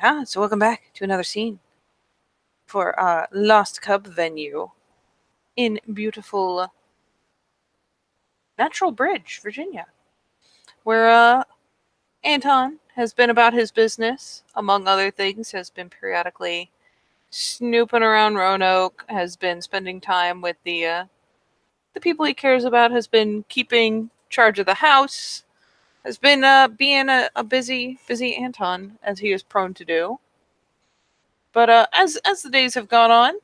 So welcome back to another scene for our Lost Cub venue in beautiful Natural Bridge, Virginia, where Anton has been about his business, among other things, has been periodically snooping around Roanoke, has been spending time with the people he cares about, has been keeping charge of the house, has been being a busy Anton, as he is prone to do. But as the days have gone on,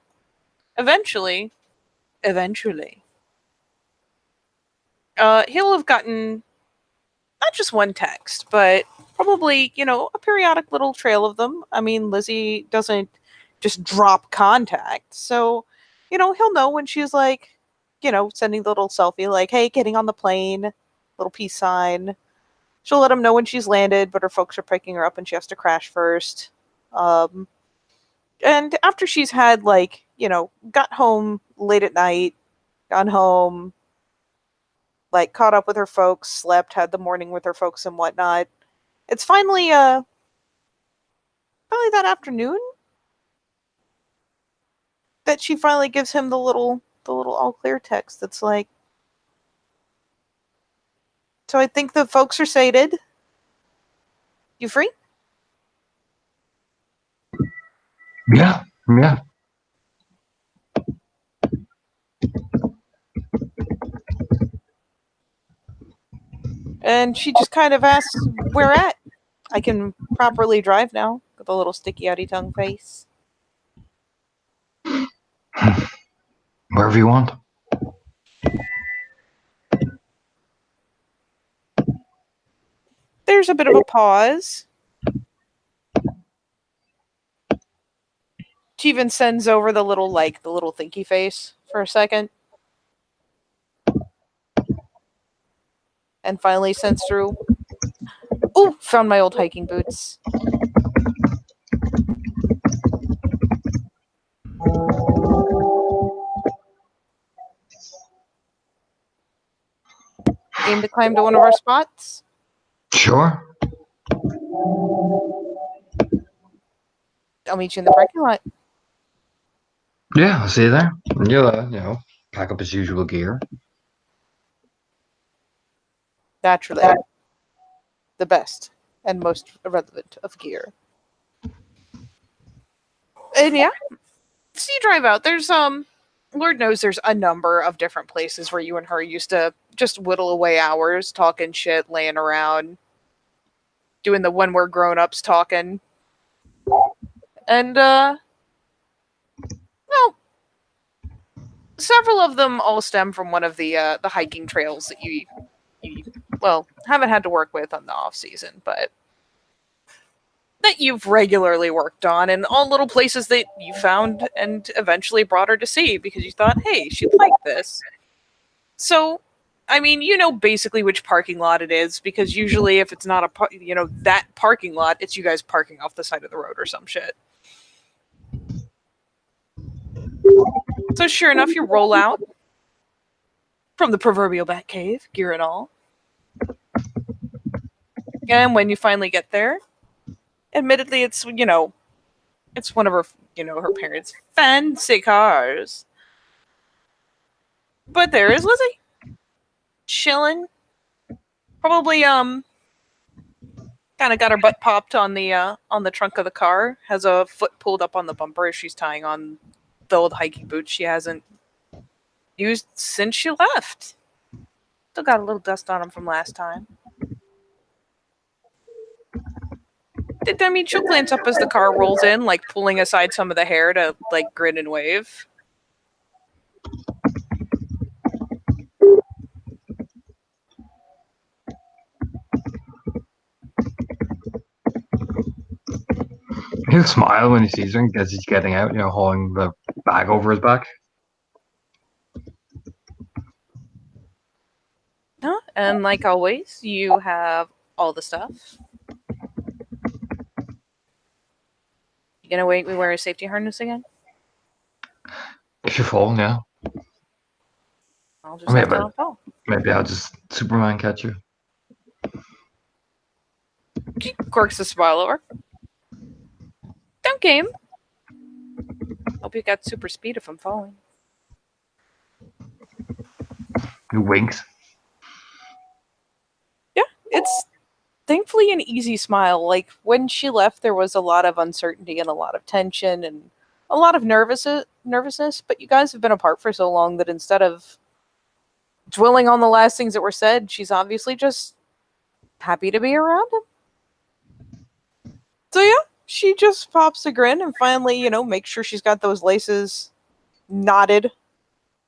eventually, he'll have gotten not just one text, but probably, a periodic little trail of them. I mean, Lizzie doesn't just drop contact. So, he'll know when she's like, sending the little selfie, like, hey, getting on the plane, little peace sign. She'll let him know when she's landed, but her folks are picking her up and she has to crash first. Um, and after she's had, like, got home late at night, gone home, like caught up with her folks, slept, had the morning with her folks and whatnot. It's finally that afternoon that she finally gives him the little all clear text that's like, so I think the folks are sated. You free? Yeah, yeah. And she just kind of asks where at. I can properly drive now with a little sticky outy tongue face. Wherever you want. There's a bit of a pause. She even sends over the little thinky face for a second. And finally sends through, ooh, found my old hiking boots. Aim to climb to one of our spots? Sure. I'll meet you in the parking lot. Yeah, I'll see you there. And you'll, pack up his usual gear. Naturally. The best and most relevant of gear. And yeah, so you drive out. There's Lord knows there's a number of different places where you and her used to just whittle away hours, talking shit, laying around, doing the when we're grown ups talking. And well, several of them all stem from one of the hiking trails that you haven't had to work with on the off season, but that you've regularly worked on, and all little places that you found and eventually brought her to see because you thought, hey, she'd like this. So, I mean, you know basically which parking lot it is because usually if it's not that parking lot, it's you guys parking off the side of the road or some shit. So sure enough, you roll out from the proverbial Bat Cave, gear and all. And when you finally get there, admittedly, it's one of her parents' fancy cars. But there is Lizzie, chilling. Probably kind of got her butt popped on the trunk of the car. Has a foot pulled up on the bumper as she's tying on the old hiking boots she hasn't used since she left. Still got a little dust on them from last time. I mean, she'll glance up as the car rolls in, like pulling aside some of the hair to like grin and wave. He'll smile when he sees her as he's getting out, hauling the bag over his back. And like always, you have all the stuff. You gonna wait? We wear a safety harness again? If you fall, yeah. I'll just have to fall. Maybe I'll just Superman catch you. She quirks a smile over. game. Hope you got super speed if I'm falling. He winks. Yeah, it's thankfully an easy smile. Like when she left, there was a lot of uncertainty and a lot of tension and a lot of nervousness. But you guys have been apart for so long that instead of dwelling on the last things that were said, she's obviously just happy to be around him. So yeah, she just pops a grin and finally, makes sure she's got those laces knotted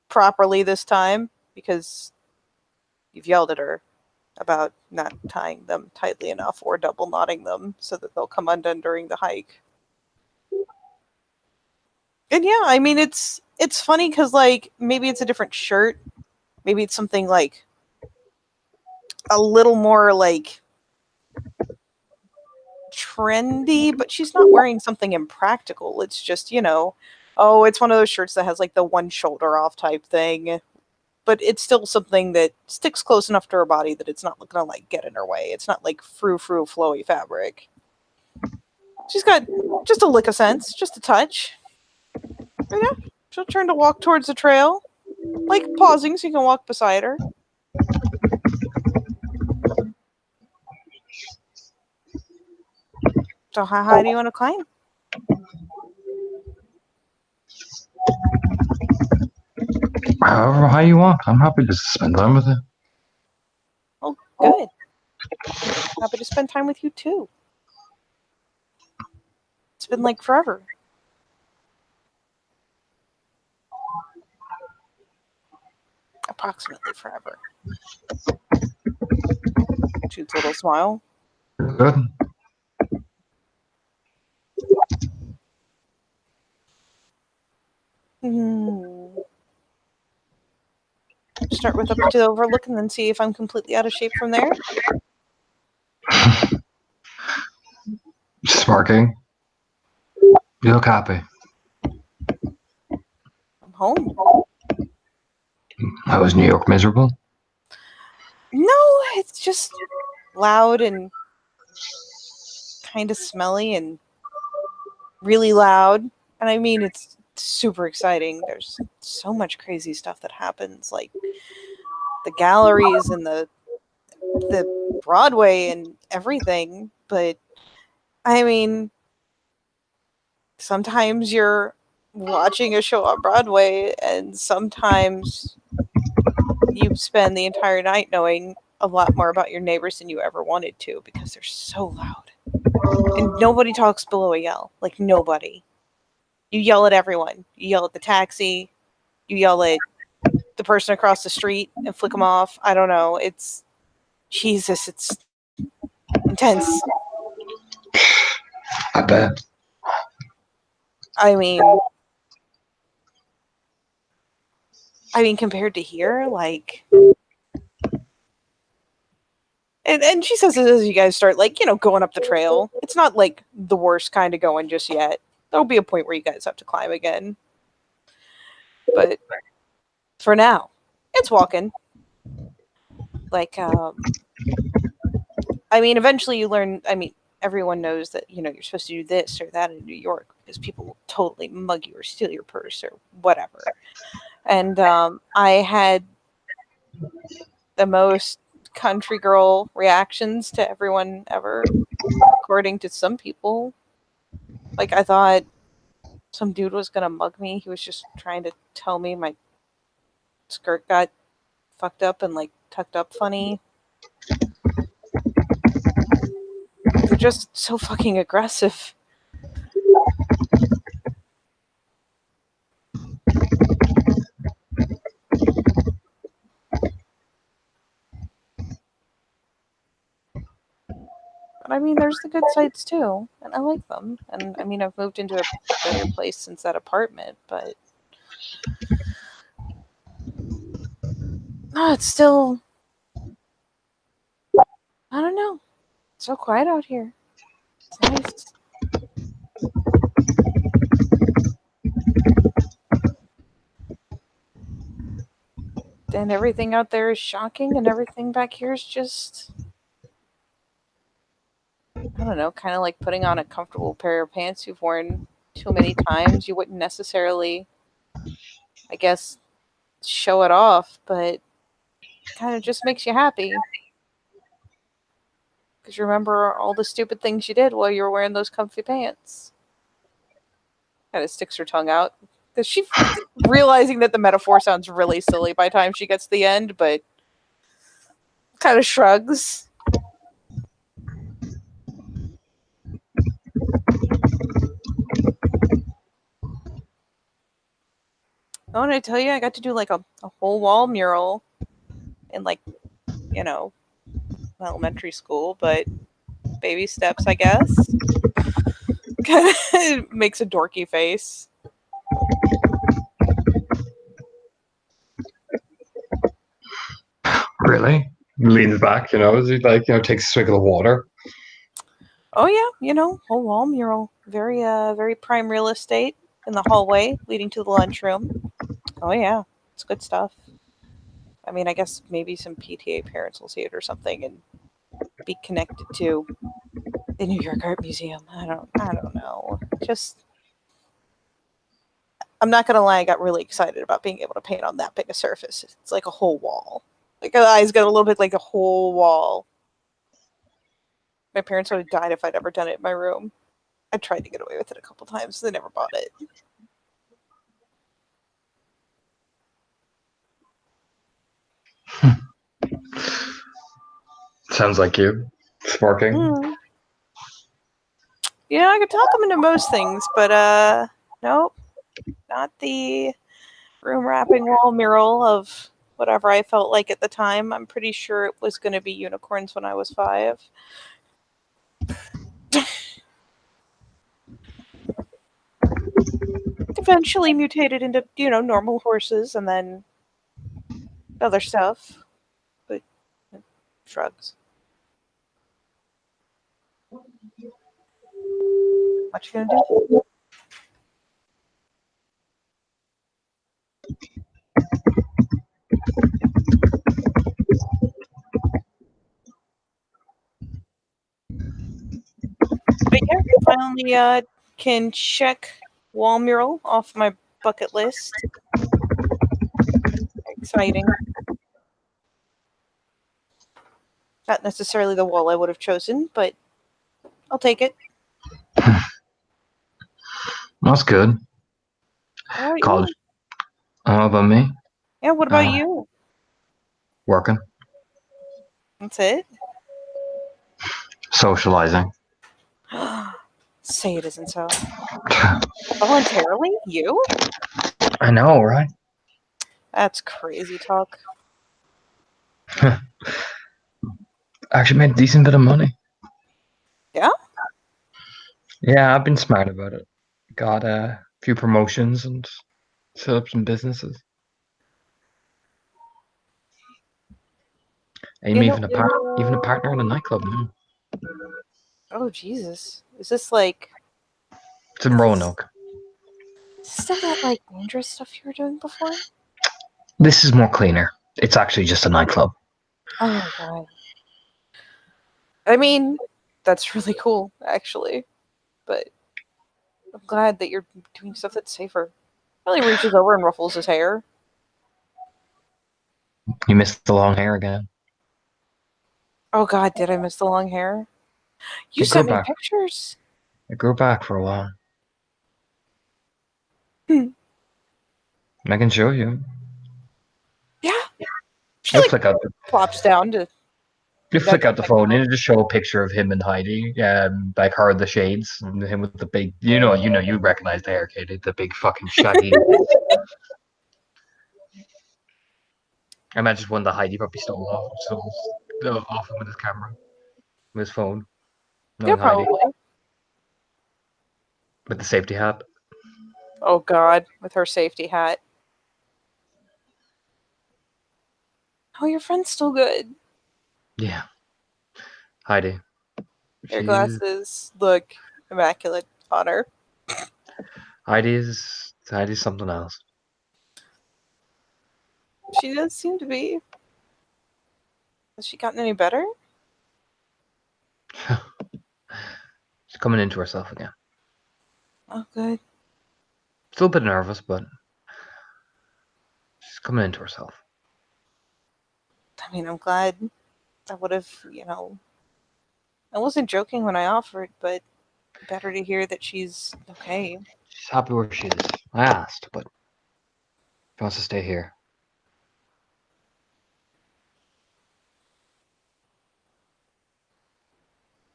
properly this time because you've yelled at her about not tying them tightly enough or double knotting them so that they'll come undone during the hike. And yeah, I mean it's funny because like maybe it's a different shirt, maybe it's something like a little more like trendy, but she's not wearing something impractical. It's just oh, it's one of those shirts that has like the one shoulder off type thing, but it's still something that sticks close enough to her body that it's not gonna like get in her way. It's not like frou-frou flowy fabric. She's got just a lick of sense, just a touch. And yeah, she'll turn to walk towards the trail, like pausing so you can walk beside her. So how high do you want to climb? However high you want. I'm happy to spend time with you. Oh, good. Happy to spend time with you too. It's been like forever. Approximately forever. Jude's little smile. Good. Start with up to the overlook and then see if I'm completely out of shape from there. Smirking. You look happy. I'm home. How was New York miserable? No, it's just loud and kind of smelly and really loud. And I mean, it's super exciting. There's so much crazy stuff that happens, like the galleries and the Broadway and everything. But I mean, sometimes you're watching a show on Broadway and sometimes you spend the entire night knowing a lot more about your neighbors than you ever wanted to because they're so loud. And nobody talks below a yell. Like, nobody. You yell at everyone. You yell at the taxi. You yell at the person across the street and flick them off. I don't know. It's... Jesus, it's intense. I bet. I mean, compared to here, like... And she says this as you guys start, like, going up the trail. It's not, like, the worst kind of going just yet. There'll be a point where you guys have to climb again. But for now, it's walking. Like, eventually you learn, everyone knows that, you're supposed to do this or that in New York because people will totally mug you or steal your purse or whatever. And I had the most country girl reactions to everyone ever, according to some people. Like, I thought some dude was gonna mug me. He was just trying to tell me my skirt got fucked up and like tucked up funny. They're just so fucking aggressive. But there's the good sides too, and I like them. And I've moved into a better place since that apartment, but it's still, I don't know. It's so quiet out here. It's nice. And everything out there is shocking, and everything back here is just, I don't know, kind of like putting on a comfortable pair of pants you've worn too many times, you wouldn't necessarily, I guess, show it off, but kind of just makes you happy. Because you remember all the stupid things you did while you were wearing those comfy pants. Kind of sticks her tongue out. Because she, realizing that the metaphor sounds really silly by the time she gets to the end, but kind of shrugs. Oh, and I tell you, I got to do like a whole wall mural in like, you know, elementary school, but baby steps, I guess. Kind of makes a dorky face. Really? Leans back, as he takes a swig of the water. Oh yeah, whole wall mural. Very very prime real estate in the hallway leading to the lunchroom. Oh yeah, it's good stuff. I mean, I guess maybe some PTA parents will see it or something and be connected to the New York Art Museum. I don't know. Just I'm not gonna lie, I got really excited about being able to paint on that big a surface. It's like a whole wall. Like the eyes got a little bit like a whole wall. My parents would have died if I'd ever done it in my room. I tried to get away with it a couple times. They never bought it. Sounds like you. Sparking. I could talk them into most things, but nope. Not the room wrapping wall mural of whatever I felt like at the time. I'm pretty sure it was going to be unicorns when I was 5. Eventually mutated into, normal horses and then other stuff. But shrugs. What you gonna do? But yeah, finally can check wall mural off my bucket list. Exciting. Not necessarily the wall I would have chosen, but I'll take it. That's good. How about College. you? How about me? Yeah, what about you? Working. That's it? Socializing. Say it isn't so. Voluntarily? You? I know, right? That's crazy talk. Actually made a decent bit of money. Yeah? Yeah, I've been smart about it. Got a few promotions and set up some businesses. I'm even a partner in a nightclub now. Oh, Jesus. Is this like... It's in Roanoke. Still that, like, dangerous stuff you were doing before? This is more cleaner. It's actually just a nightclub. Oh, God. I mean, that's really cool, actually. But I'm glad that you're doing stuff that's safer. Really reaches over and ruffles his hair. You missed the long hair again. Oh, God, did I miss the long hair? You sent me pictures. It grew back for a while. I can show you. Yeah. She like flick out plops down to... You flick out the phone and just show a picture of him and Heidi, like her in the shades, and him with the big, you recognize the hair, Katie, the big fucking shaggy. I imagine one that Heidi probably stole off him with his camera, with his phone. Yeah, probably. Heidi. With the safety hat. Oh God, with her safety hat. Oh, your friend's still good. Yeah. Heidi. Your glasses look immaculate on her. Heidi's something else. She does seem to be. Has she gotten any better? She's coming into herself again. Oh, good. Still a bit nervous, but she's coming into herself. I mean, I'm glad. I would have, I wasn't joking when I offered, but better to hear that she's okay. She's happy where she is. I asked, but she wants to stay here.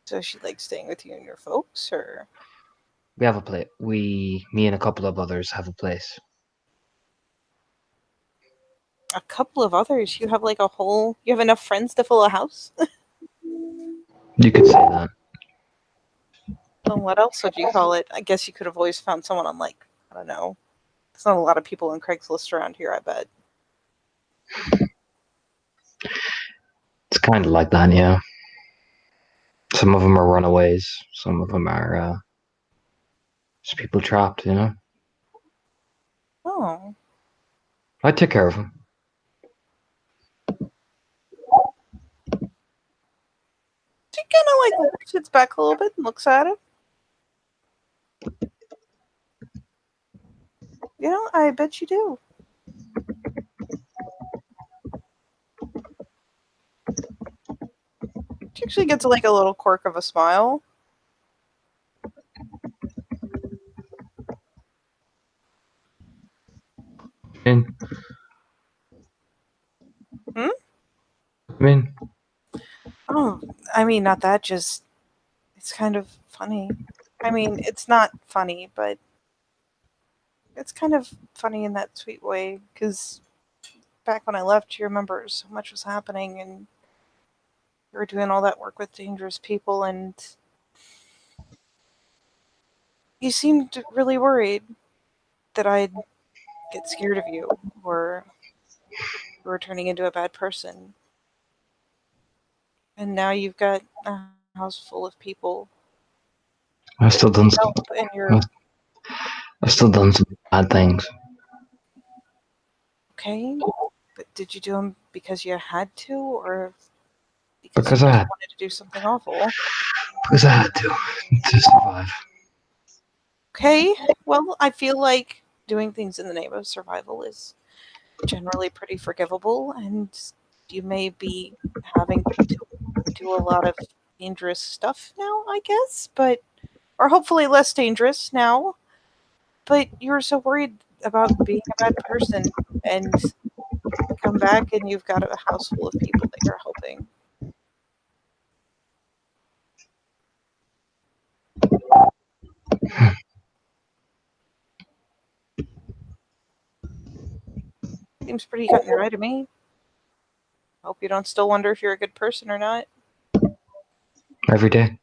So she like staying with you and your folks, or We have a place. Me and a couple of others have a place. a couple of others? You have like you have enough friends to fill a house? You could say that. Then what else would you call it? I guess you could have always found someone on like, I don't know. There's not a lot of people on Craigslist around here, I bet. It's kind of like that, yeah. Some of them are runaways. Some of them are just people trapped, you know. Oh. I take care of them. She kind of like sits back a little bit and looks at it. I bet you do. She actually gets like a little quirk of a smile. And Hmm? I mean, Oh, I mean, not that, just it's kind of funny. I mean, it's not funny, but it's kind of funny in that sweet way because back when I left, you remember so much was happening and you were doing all that work with dangerous people, and you seemed really worried that I'd get scared of you or you were turning into a bad person. And now you've got a house full of people I've still that done need some. help, and you're I've still done some bad things. okay. But did you do them because you had to, or because you Because I just had, wanted to do something awful? because I had to survive. Okay, well, I feel like doing things in the name of survival is generally pretty forgivable, and you may be having to do a lot of dangerous stuff now, I guess, but or hopefully less dangerous now. But you were so worried about being a bad person, and come back and you've got a house full of people that you're helping. Seems pretty cut and dry to me. Hope you don't still wonder if you're a good person or not. Every day.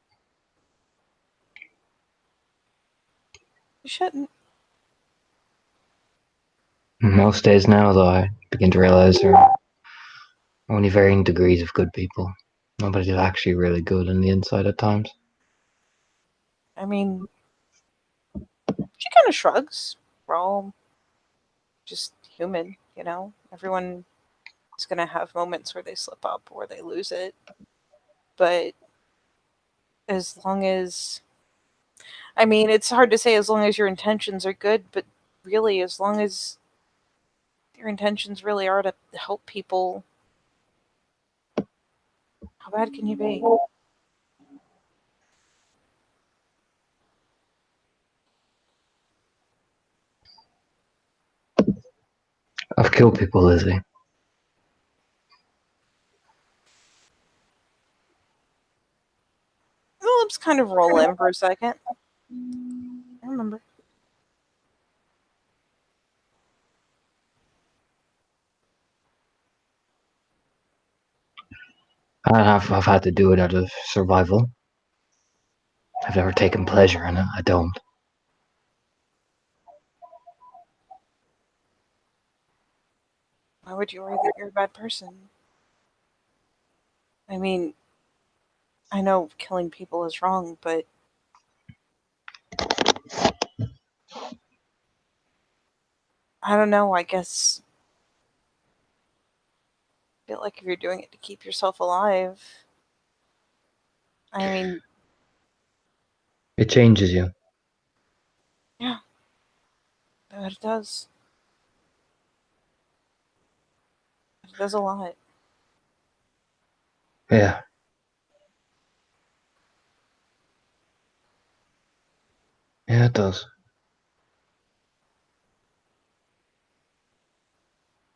You shouldn't. Most days now, though, I begin to realize there are only varying degrees of good people. Nobody's actually really good on the inside at times. I mean, she kind of shrugs. We're all just human, you know? Everyone is going to have moments where they slip up or they lose it. But as long as, I mean, it's hard to say as long as your intentions are good, but really, as long as your intentions really are to help people, how bad can you be? I've killed people, Lizzie. The lips kind of roll in for a second. I remember. I've had to do it out of survival. I've never taken pleasure in it. I don't. Why would you worry that you're a bad person? I mean, I know killing people is wrong, but I don't know. I guess I feel like if you're doing it to keep yourself alive, I mean, It changes you. yeah, It does. It does a lot. Yeah. Yeah, it does.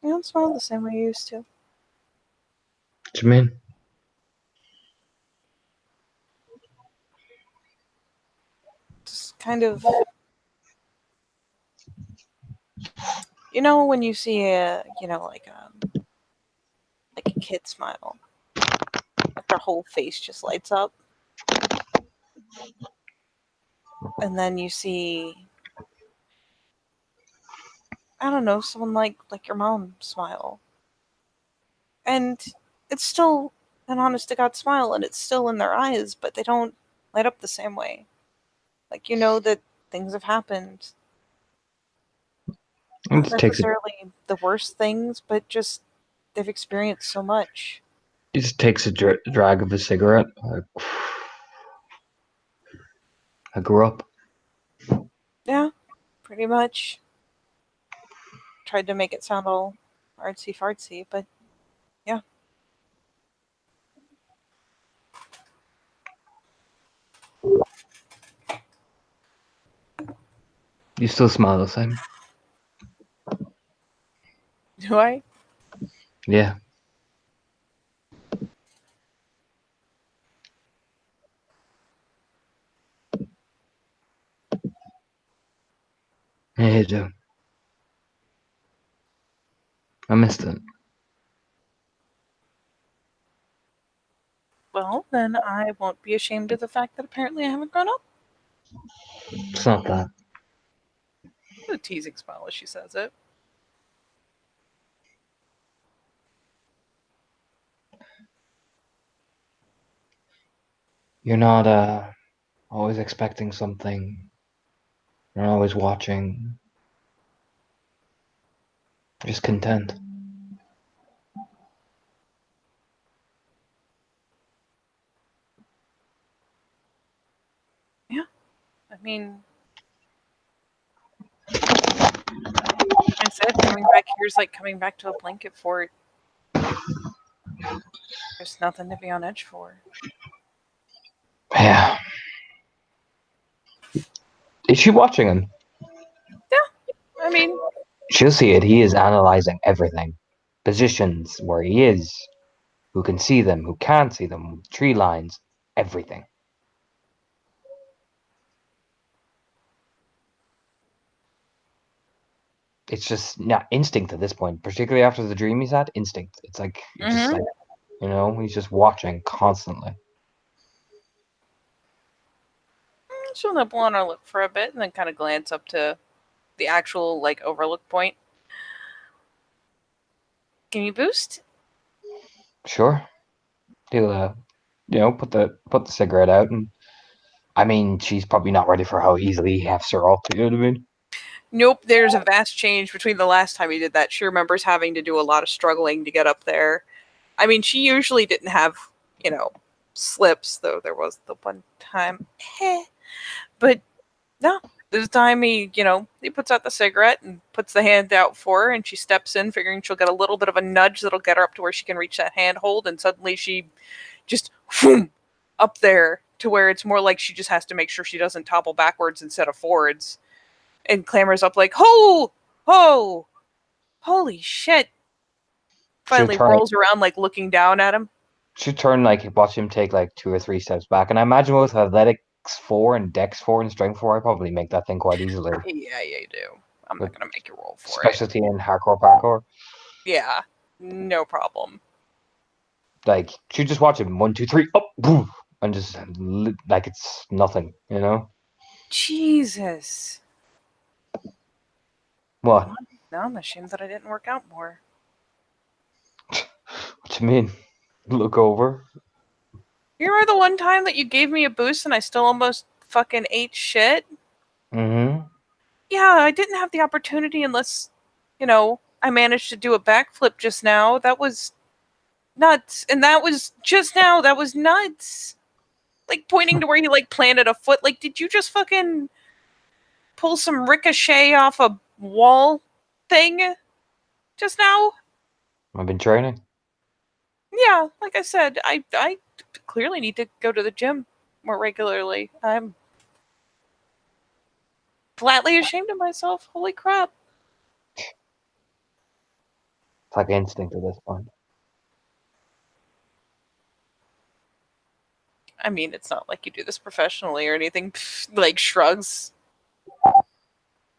You don't smile the same way you used to. What do you mean? Just kind of, you know, when you see a, you know, like a kid smile, like their whole face just lights up, and then you see, I don't know, someone like your mom smile, and it's still an honest to God smile, and it's still in their eyes, but they don't light up the same way. Like, you know that things have happened. It Not just takes necessarily the worst things, but just they've experienced so much. a drag of a cigarette. I grew up. Yeah, pretty much. Tried to make it sound all artsy fartsy, but yeah. You still smile the same. Do I? Yeah. Yeah, you do. I missed it. Well, then I won't be ashamed of the fact that apparently I haven't grown up. It's not that. A teasing smile as she says it. You're not always expecting something. You're always watching. Just content. Yeah. I mean, like I said, coming back here is like coming back to a blanket fort. There's nothing to be on edge for. Yeah. Is she watching him? I mean, She'll see it. He is analyzing everything. Positions, where he is, who can see them, who can't see them, tree lines, everything. It's just not instinct at this point, particularly after the dream he's had. Instinct. It's like just like he's just watching constantly. she'll nibble on her lip for a bit and then kind of glance up to the actual like overlook point. Can you boost? Sure. He'll put the cigarette out, and I mean she's probably not ready for how easily he hefts her up. You know what I mean? Nope, there's a vast change between the last time he did that. She remembers having to do a lot of struggling to get up there. I mean, she usually didn't have, slips, though there was the one time. But no, this time he puts out the cigarette and puts the hand out for her, and she steps in, figuring she'll get a little bit of a nudge that'll get her up to where she can reach that handhold, and suddenly she just whoom, up there to where it's more like she just has to make sure she doesn't topple backwards instead of forwards, and clambers up like, ho, ho, holy shit. Finally rolls around like looking down at him. Should turn watch him take like 2 or 3 steps back, and I imagine with athletics 4 and dex 4 and strength 4, I probably make that thing quite easily. Yeah, you do. I'm not gonna make you roll for specialty in hardcore parkour. Yeah, no problem. Like, you just watch him 1, 2, 3, up, boom, and just like it's nothing, you know. Jesus. What? Now I'm ashamed that I didn't work out more. What do you mean? Look over. You remember the one time that you gave me a boost and I still almost fucking ate shit? Mm-hmm. Yeah, I didn't have the opportunity unless, I managed to do a backflip just now. That was nuts. And that was just now. That was nuts. Like, pointing to where he, planted a foot. Like, did you just fucking pull some ricochet off a wall thing just now. I've been training. Yeah, like I said, I clearly need to go to the gym more regularly. I'm flatly ashamed of myself. Holy crap. It's like instinct at this point. I mean, it's not like you do this professionally or anything. Like shrugs.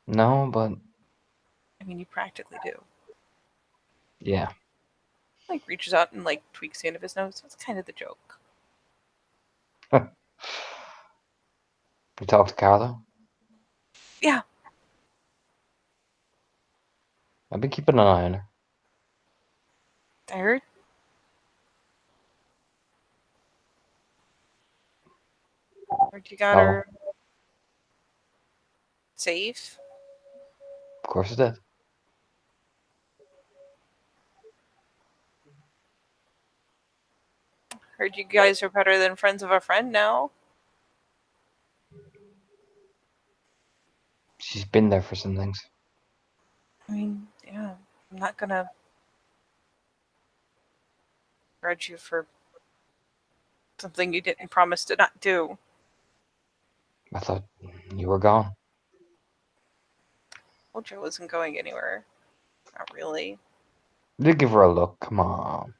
No, but I mean, you practically do. yeah. Like reaches out and like tweaks the end of his nose. That's kind of the joke. You talk to Carla? Yeah. I've been keeping an eye on her. I heard. Heard you got Oh, her safe. of course it did. Heard you guys are better than friends of a friend now. She's been there for some things. I mean, yeah. I'm not gonna grudge you for something you didn't promise to not do. I thought you were gone. Well, Joe wasn't going anywhere. Not really. Did give her a look. Come on.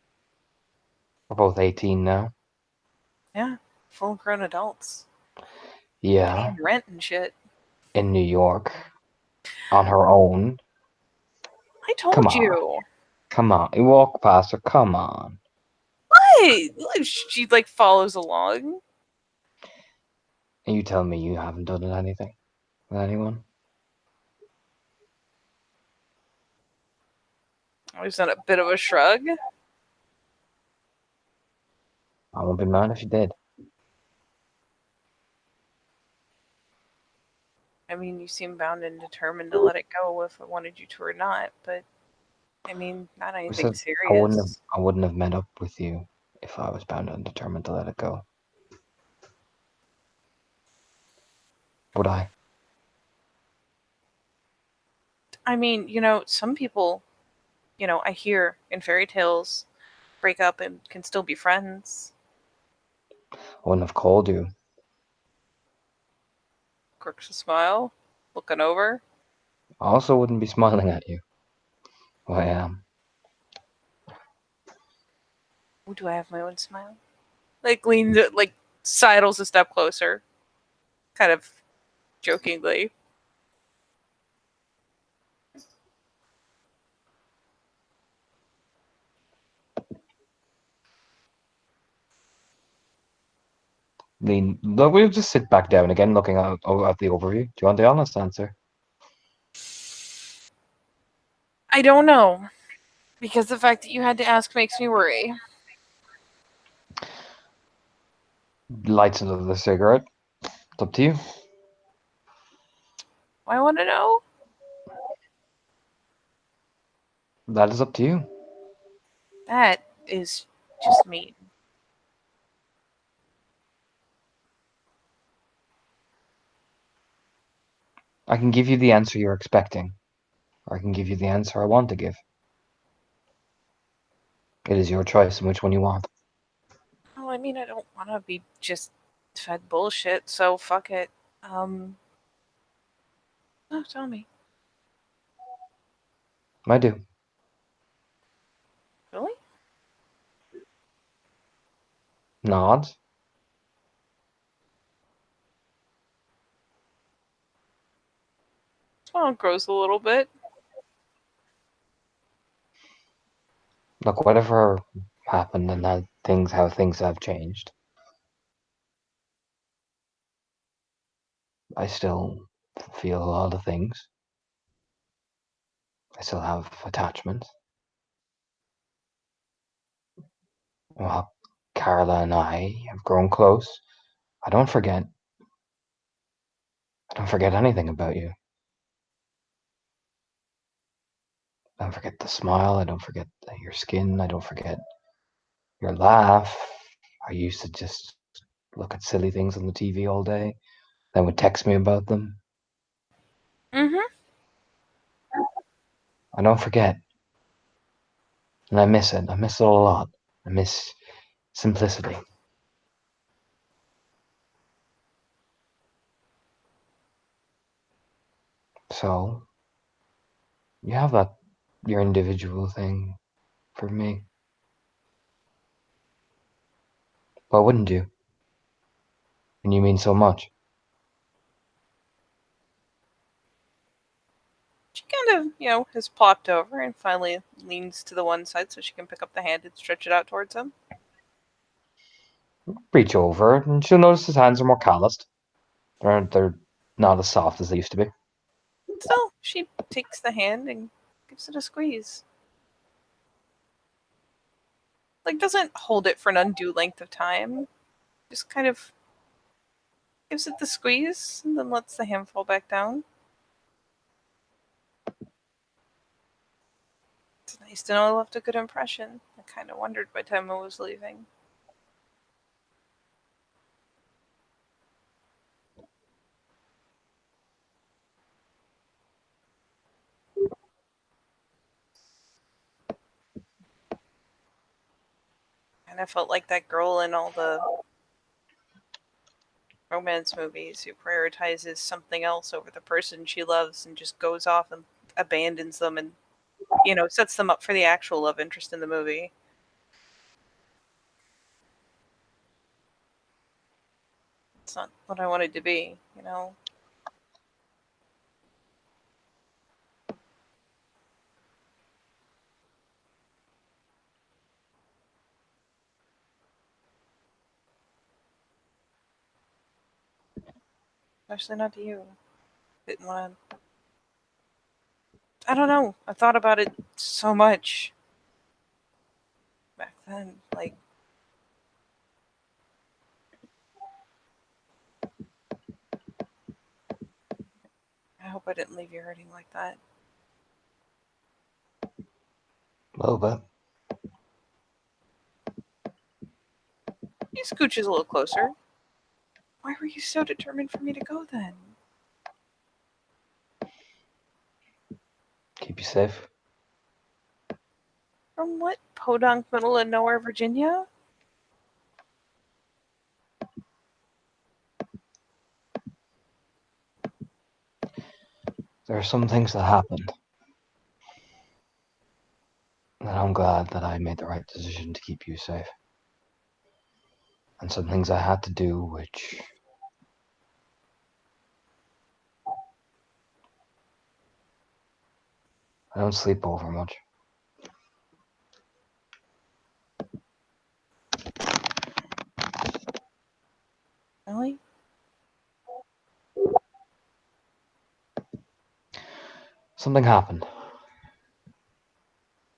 We're both 18 now. Yeah. Full grown adults. Yeah. Paying rent and shit. In New York. On her own. I Come told on. you. Come on. You walk past her. Come on. What? She like follows along. And you tell me you haven't done anything with anyone? I was on a bit of a shrug. I won't be mad if you did. I mean, you seem bound and determined to let it go if I wanted you to or not, but I mean, not I anything said I wouldn't serious. have met up with you if I was bound and determined to let it go. Would I? I mean, some people, I hear in fairy tales break up and can still be friends. I wouldn't have called you. Quirks a smile, looking over. I also wouldn't be smiling at you. Well, I am. Ooh, do I have my own smile? Like leans, like sidles a step closer, kind of jokingly. Look, we'll just sit back down again, looking at the overview. Do you want the honest answer? I don't know, because the fact that you had to ask makes me worry. Lights another cigarette. It's up to you. I want to know. That is up to you. That is just mean. I can give you the answer you're expecting, or I can give you the answer I want to give. It is your choice in which one you want. Well, I mean, I don't want to be just fed bullshit, so fuck it. No, tell me. I do. Really? Nods. Smile grows a little bit. Look, whatever happened and how things have changed, I still feel a lot of things. I still have attachments. Well, Carla and I have grown close. I don't forget. I don't forget anything about you. I don't forget the smile. I don't forget your skin. I don't forget your laugh. I used to just look at silly things on the TV all day, then would text me about them. Mm-hmm. I don't forget. And I miss it. I miss it a lot. I miss simplicity. So, you have your individual thing for me. Why wouldn't you? And you mean so much. She kind of, has plopped over and finally leans to the one side so she can pick up the hand and stretch it out towards him. Reach over, and she'll notice his hands are more calloused. They're not as soft as they used to be. Still, she takes the hand and gives it a squeeze. Like, doesn't hold it for an undue length of time. Just kind of gives it the squeeze and then lets the hand fall back down. It's nice to know I left a good impression. I kind of wondered by the time I was leaving. And I felt like that girl in all the romance movies who prioritizes something else over the person she loves and just goes off and abandons them and, sets them up for the actual love interest in the movie. It's not what I wanted to be. Especially not to you. Didn't want to. I don't know. I thought about it so much back then. Like, I hope I didn't leave you hurting like that. A little bit. He scooches a little closer. Why were you so determined for me to go then? Keep you safe. From what? Podunk, middle of nowhere, Virginia? There are some things that happened. And I'm glad that I made the right decision to keep you safe. And some things I had to do which I don't sleep over much. Really? Something happened.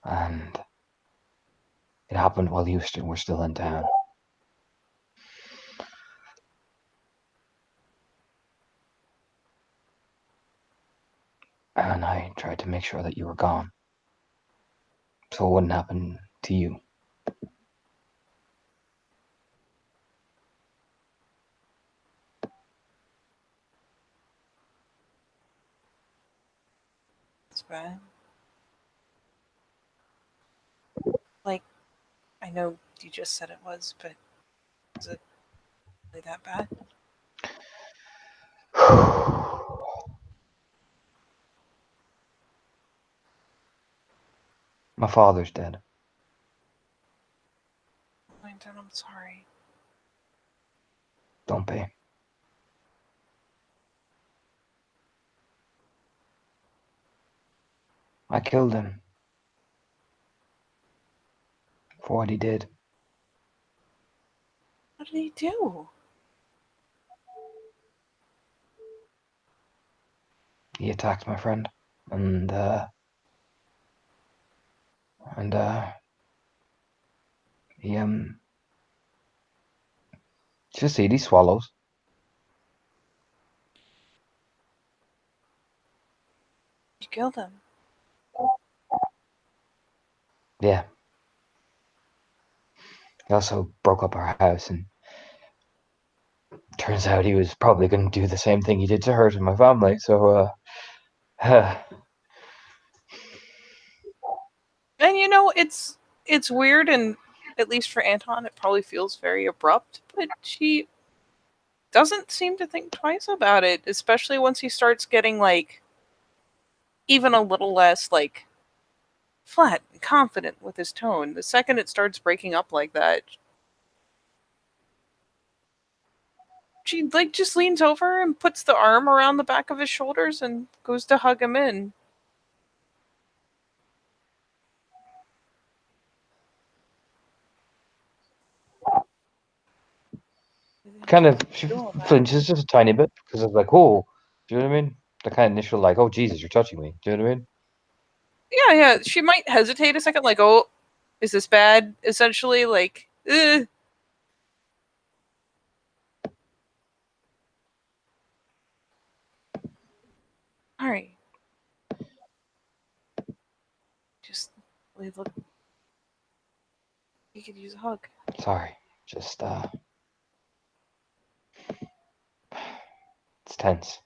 And it happened while you were still in town. And I tried to make sure that you were gone. So it wouldn't happen to you. It's bad. Like, I know you just said it was, but is it really that bad? My father's dead. Langdon, I'm sorry. Don't be. I killed him. For what he did. What did he do? He attacked my friend. And he just eat, he swallows. You killed him. Yeah. He also broke up our house, and turns out he was probably going to do the same thing he did to her to my family. So, And it's weird, and at least for Anton, it probably feels very abrupt. But she doesn't seem to think twice about it, especially once he starts getting like even a little less like flat and confident with his tone. The second it starts breaking up like that, she like just leans over and puts the arm around the back of his shoulders and goes to hug him in. Kind of, she flinches just a tiny bit because it's like, oh, do you know what I mean? The kind of initial like, oh Jesus, you're touching me. Do you know what I mean? Yeah. She might hesitate a second, like, oh, is this bad? Essentially, like, eh. All right, just look. You could use a hug. Sorry, just it's tense.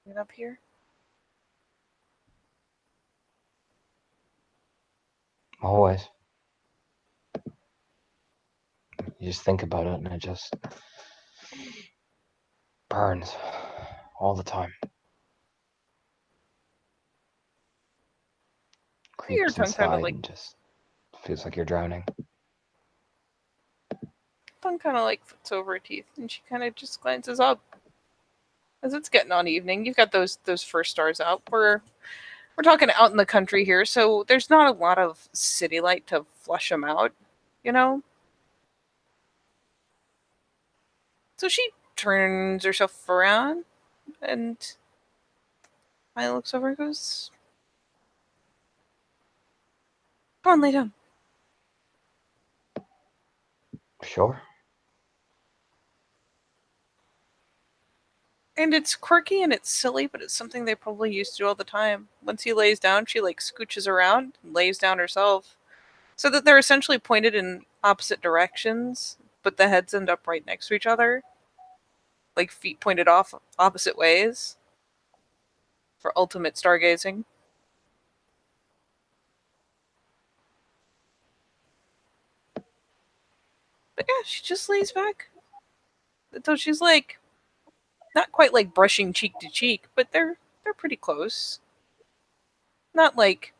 Get up here. Always. You just think about it and it just burns all the time. Your Creeps tongue kind of inside like and just feels like you're drowning. flips over her teeth, and she kind of just glances up as it's getting on evening. You've got those first stars out. We're talking out in the country here, so there's not a lot of city light to flush them out, you know. So she turns herself around and I looks over and goes, "Come on, lay down." Sure. And it's quirky and it's silly, but it's something they probably used to do all the time. Once he lays down, she like scooches around and lays down herself, so that they're essentially pointed in opposite directions, but the heads end up right next to each other, like feet pointed off opposite ways for ultimate stargazing. But yeah, she just lays back until she's like not quite like brushing cheek to cheek, but they're pretty close. Not like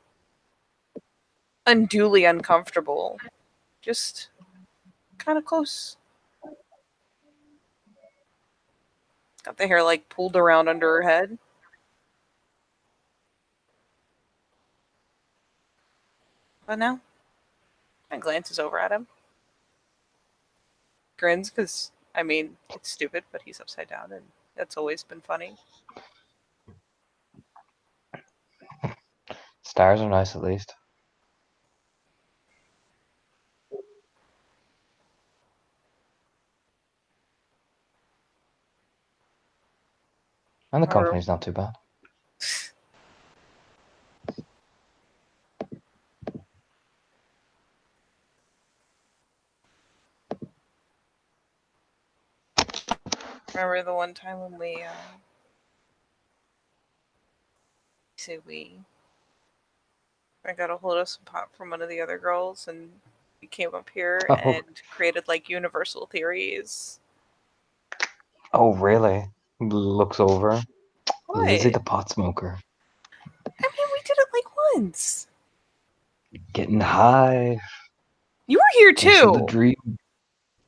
unduly uncomfortable, just kind of close. Got the hair like pulled around under her head. But now, and glances over at him, grins because I mean it's stupid, but he's upside down, and that's always been funny. Stars are nice at least. And the company's not too bad. Remember the one time when we say we I got a hold of some pop from one of the other girls, and we came up here Oh. and created like universal theories. Oh, really? Looks over. What? Lizzie the pot smoker. I mean, we did it like once. Getting high. You were here Chasing the too. dream.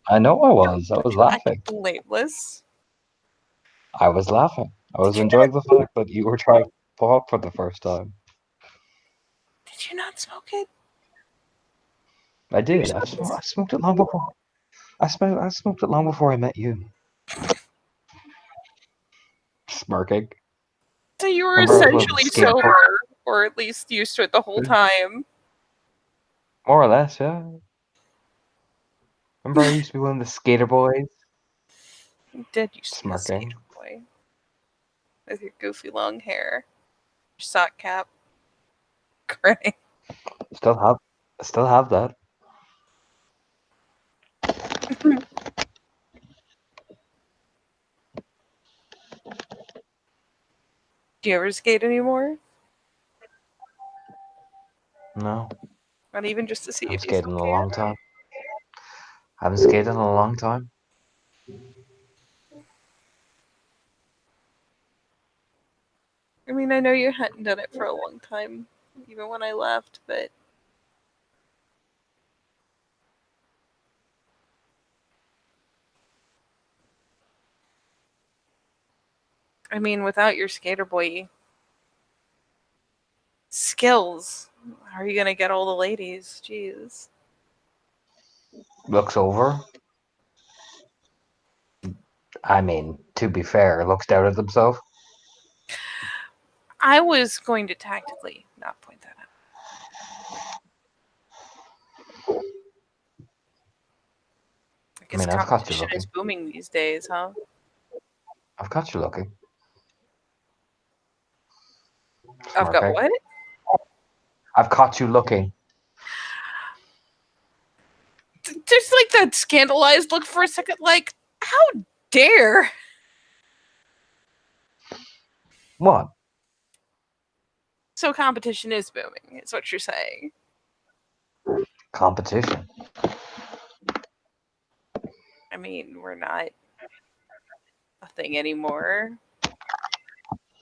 I know I was. I was laughing. Blameless. I was laughing. I was Did you enjoying the fact that you were trying to talk for the first time. Did you not smoke it? I did. I smoked it long before. I smoked it long before I met you. Smirking. So you were Remember I was essentially skating? sober, or at least used to it the whole time. More or less, yeah. Remember I used to be one of the skater boys? You did used to be a Smirking. skater boy. With your goofy long hair. Your sock cap. Grinning. Still have that. Do you ever skate anymore? No, Not even just to see I haven't if you skated still in a can? long time. I haven't skated in a long time. I mean, I know you hadn't done it for a long time, even when I left, but I mean, without your skater boy skills, how are you gonna get all the ladies? Jeez. Looks over. I mean, to be fair, looks down at himself. I was going to tactically not point that out. I guess mean, I've caught you competition is looking. booming these days, huh? I've caught you looking. I've got Okay. what? I've caught you looking. Just like that scandalized look for a second, like, how dare? What? So competition is booming, is what you're saying. Competition. I mean, we're not a thing anymore.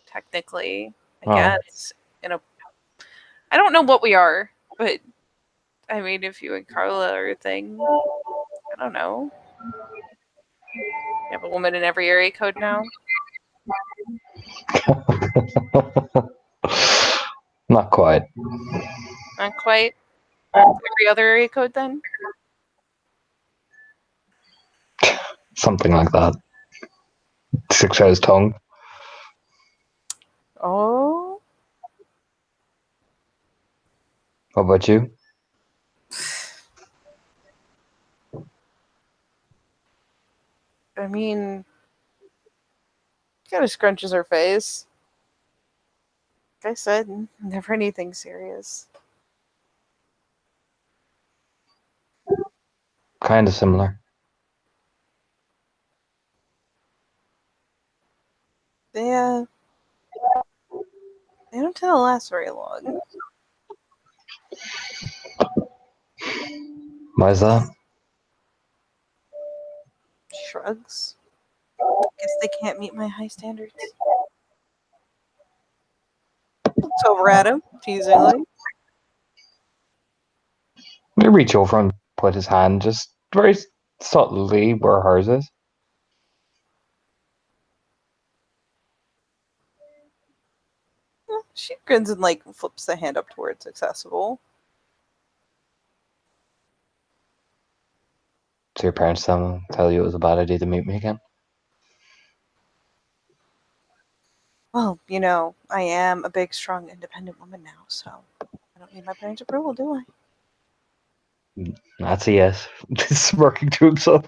Technically, I Oh. guess. I don't know what we are, but I mean, if you and Carla are a thing, I don't know. You have a woman in every area code now. Not quite. Not quite. Every other area code, then. Something like that. Six out his tongue. Oh, What about you? I mean, kind of scrunches her face. Like I said, never anything serious. Kind of similar. They don't tend to last very long. Why is that? Shrugs. Guess they can't meet my high standards. Looks over at him, teasingly. He reach over and put his hand just very subtly where hers is. She grins and like flips the hand up to where it's accessible. So your parents tell you it was a bad idea to meet me again? Well, you know, I am a big, strong, independent woman now, so I don't need my parents' approval, do I? That's a yes. Smirking to himself.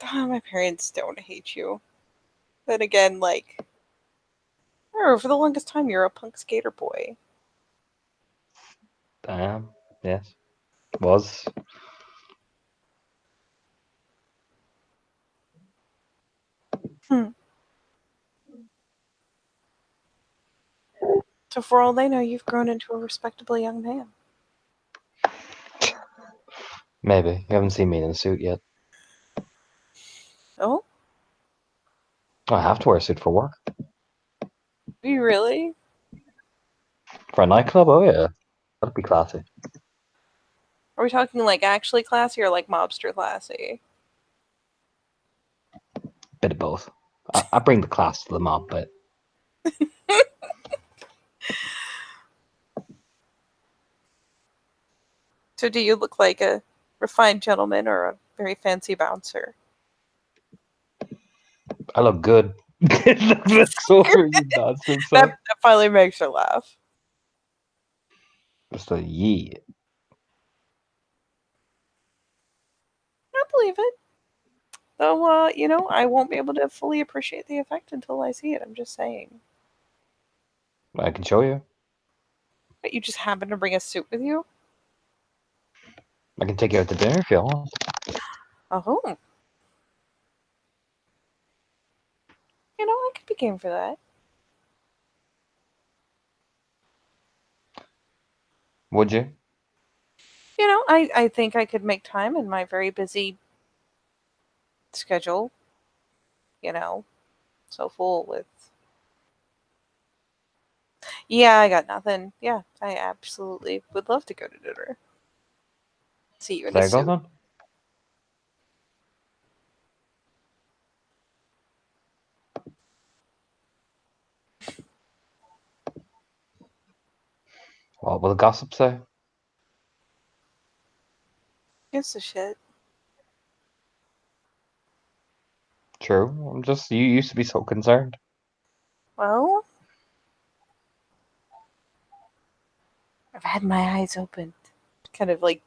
My parents don't hate you. Then again, like, oh, for the longest time, you're a punk skater boy. I am. Yes. Was. So for all they know, you've grown into a respectable young man. Maybe. You haven't seen me in a suit yet. Oh, I have to wear a suit for work. do you really? For a nightclub? Oh, yeah. That'd be classy. Are we talking like actually classy or like mobster classy? Bit of both. I bring the class to the mob, but So do you look like a refined gentleman or a very fancy bouncer? I look good. Looks over and nods to himself. That finally makes her laugh. Just a yee. I believe it. Though, you know, I won't be able to fully appreciate the effect until I see it. I'm just saying. I can show you. But you just happen to bring a suit with you? I can take you out to dinner if you want. Oh. You know, I could be game for that. Would you? I think I could make time in my very busy schedule, so full with. Yeah, I got nothing. Yeah, I absolutely would love to go to dinner. See you in a There you go suit. then. What will the gossip say? Gives a shit. True. You used to be so concerned. Well, I've had my eyes opened. Kind of like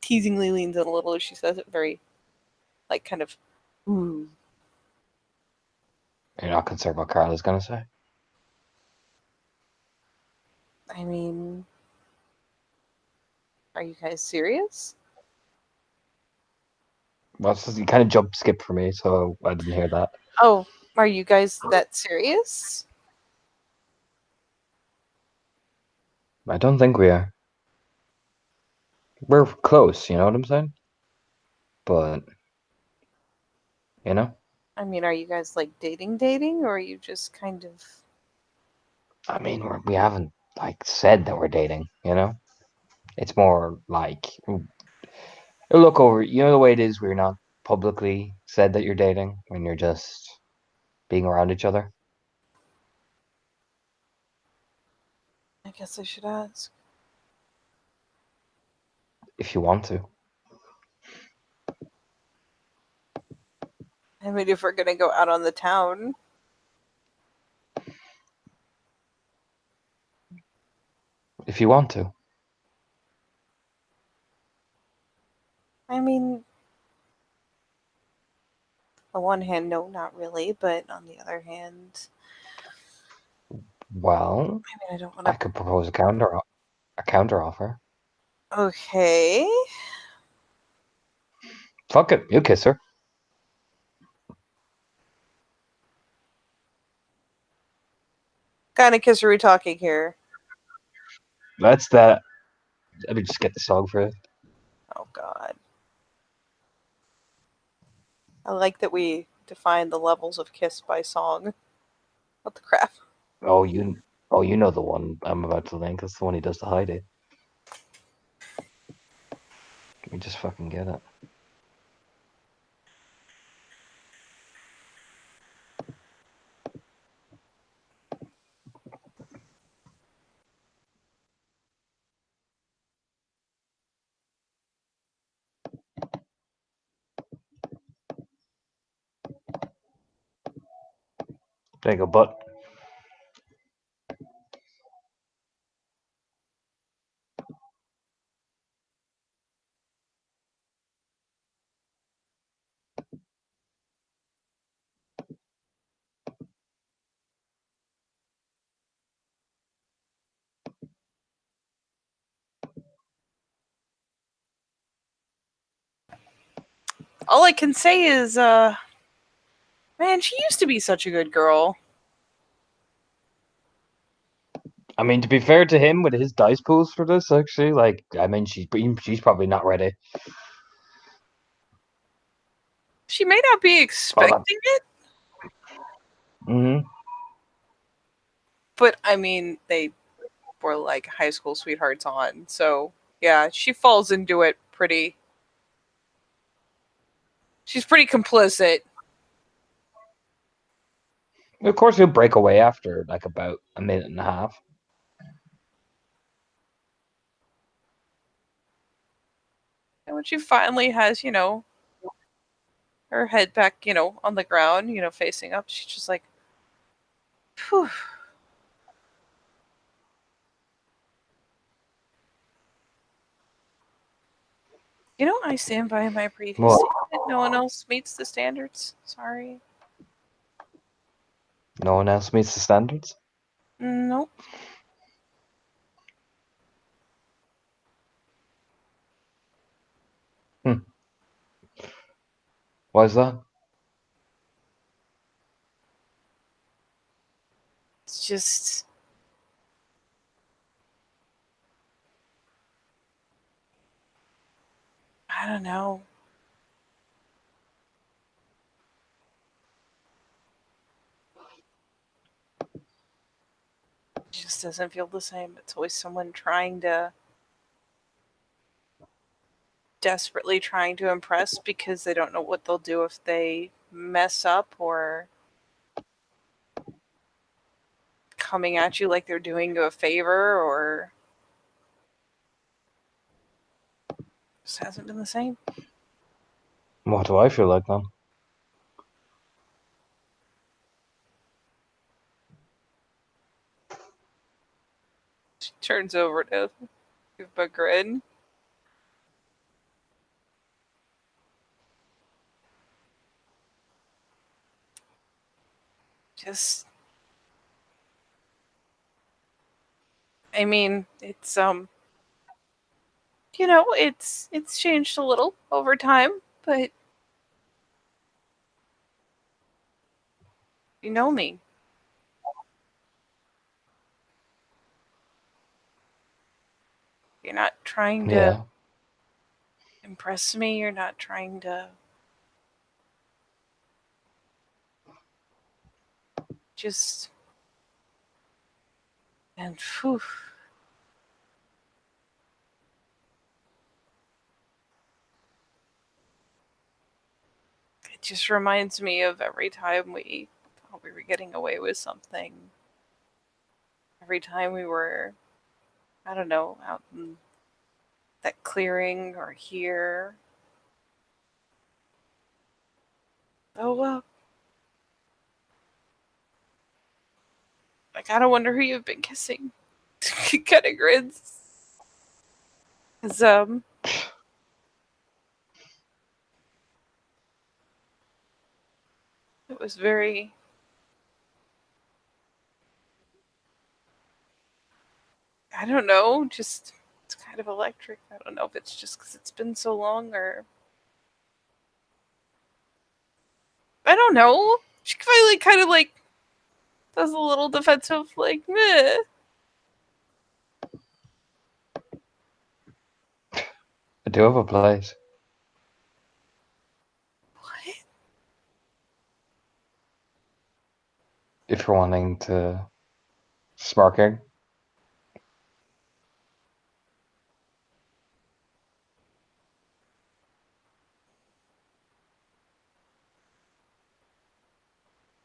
teasingly leans in a little as she says it, very like kind of. You're not concerned what Carla's gonna say. I mean, are you guys serious? Well, you kind of jump skip for me, so I didn't hear that. Oh, are you guys that serious? I don't think we are. We're close, you know what I'm saying? But, you know? I mean, are you guys like dating, or are you just kind of. I mean, we haven't, like, said that we're dating, you know? It's more like, look over, you know the way it is where you're not publicly said that you're dating, when you're just being around each other? I guess I should ask. If you want to. I mean, if we're gonna go out on the town. If you want to. I mean, on one hand, no, not really, but on the other hand, Well, I don't want I to. could propose a counter offer. Okay. Fuck it, you kiss her. Kind of kiss are we talking here? That's that. Let me just get the song for it. Oh, God. I like that we define the levels of kiss by song. What the crap? Oh, you know the one I'm about to link. That's the one he does to Heidi. Let me just fucking get it. There you go, but All I can say is, man, she used to be such a good girl. I mean, to be fair to him, with his dice pools for this, actually, like, I mean, she's probably not ready. She may not be expecting it, Mm-hmm. but I mean, they were like high school sweethearts on, so yeah, she falls into it pretty. She's pretty complicit. Of course, he'll break away after like about a minute and a half. And when she finally has, her head back, on the ground, facing up, she's just like, phew. I stand by my previous Well, statement. No one else meets the standards. Sorry. no one else meets the standards. Nope. Why is that? It's just. I don't know. It just doesn't feel the same. It's always someone desperately trying to impress because they don't know what they'll do if they mess up, or coming at you like they're doing you a favor, or just hasn't been the same. What do I feel like then? She turns over to give a grin. Just, I mean, it's it's changed a little over time, but you know me. You're not trying to Yeah. impress me. You're not trying to just, and phew. It just reminds me of every time we thought we were getting away with something. Every time we were, I don't know, out in that clearing or here. Oh, I gotta wonder who you've been kissing. Kind of grins. 'Cause, it was very, I don't know, just, it's kind of electric. I don't know if it's just because it's been so long, or I don't know. She finally kind of like does a little defensive, like, meh. I do have a place. What? If you're wanting to sparking.